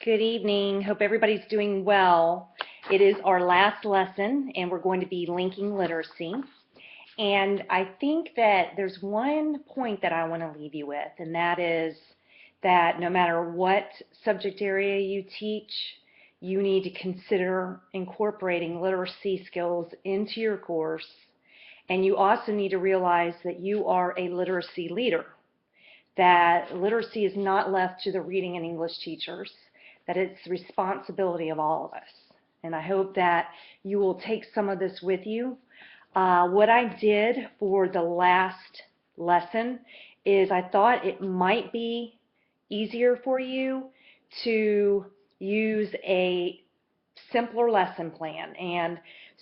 Good evening. Hope everybody's doing well. It is our last lesson, and we're going to be linking literacy. And I think that there's one point that I want to leave you with, and that is that no matter what subject area you teach, you need to consider incorporating literacy skills into your course. And you also need to realize that you are a literacy leader, that literacy is not left to the reading and English teachers, that it's the responsibility of all of us. And I hope that you will take some of this with you. What I did for the last lesson is I thought it might be easier for you to use a simpler lesson plan. And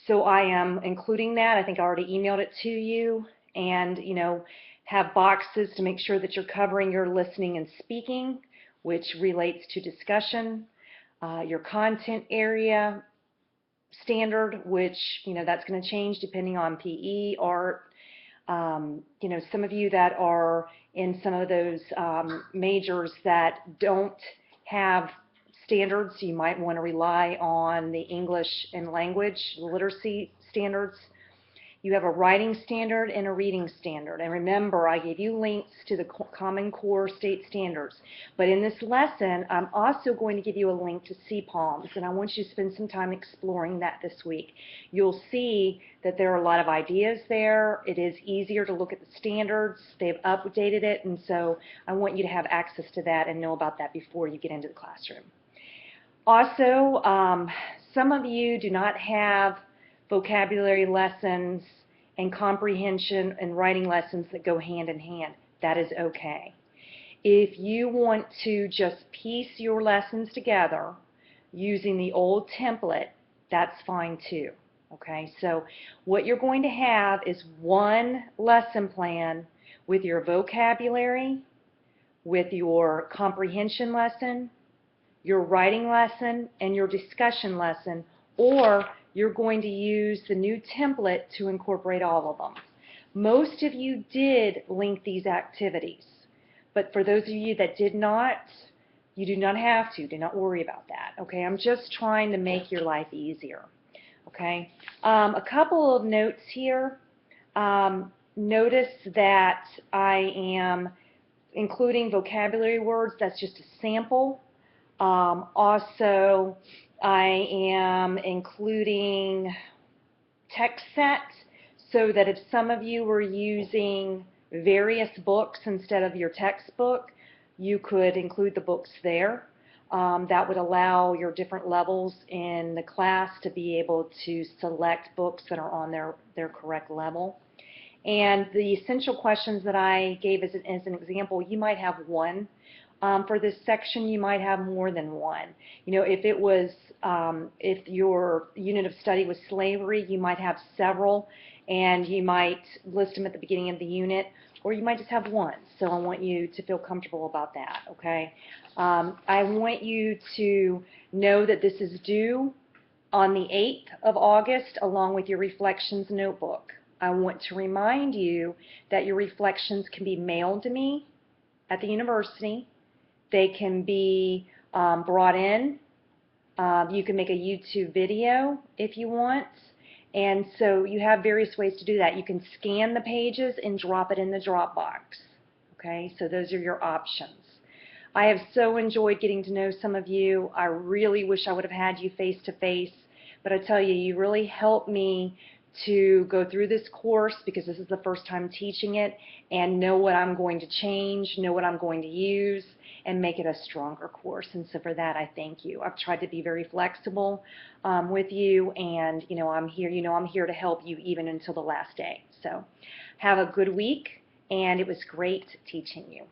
so I am including that. I think I already emailed it to you. And, have boxes to make sure that you're covering your listening and speaking, which relates to discussion, your content area standard, which, that's going to change depending on PE, art. Some of you that are in some of those majors that don't have standards, you might want to rely on the English and language literacy standards. You have a writing standard and a reading standard. And remember, I gave you links to the Common Core state standards. But in this lesson, I'm also going to give you a link to CPALMs, and I want you to spend some time exploring that this week. You'll see that there are a lot of ideas there. It is easier to look at the standards. They've updated it, and so I want you to have access to that and know about that before you get into the classroom. Also, some of you do not have vocabulary lessons and comprehension and writing lessons that go hand in hand. That is okay. If you want to just piece your lessons together using the old template, that's fine too. Okay, so what you're going to have is one lesson plan with your vocabulary, with your comprehension lesson, your writing lesson, and your discussion lesson, or you're going to use the new template to incorporate all of them. Most of you did link these activities, but for those of you that did not, you do not have to. Do not worry about that. Okay, I'm just trying to make your life easier. Okay, a couple of notes here. Notice that I am including vocabulary words. That's just a sample. Also, I am including text sets so that if some of you were using various books instead of your textbook, you could include the books there. That would allow your different levels in the class to be able to select books that are on their correct level. And the essential questions that I gave as an example, you might have one. For this section, you might have more than one. If it was, if your unit of study was slavery, you might have several, and you might list them at the beginning of the unit, or you might just have one. So I want you to feel comfortable about that, okay? I want you to know that this is due on the 8th of August, along with your reflections notebook. I want to remind you that your reflections can be mailed to me at the university. They can be brought in. You can make a YouTube video if you want. And so you have various ways to do that. You can scan the pages and drop it in the Dropbox. Okay, so those are your options. I have so enjoyed getting to know some of you. I really wish I would have had you face to face, but I tell you, you really helped me to go through this course because this is the first time teaching it and know what I'm going to change, know what I'm going to use, and make it a stronger course. And so for that, I thank you. I've tried to be very flexible with you, and I'm here. I'm here to help you even until the last day. So have a good week, and it was great teaching you.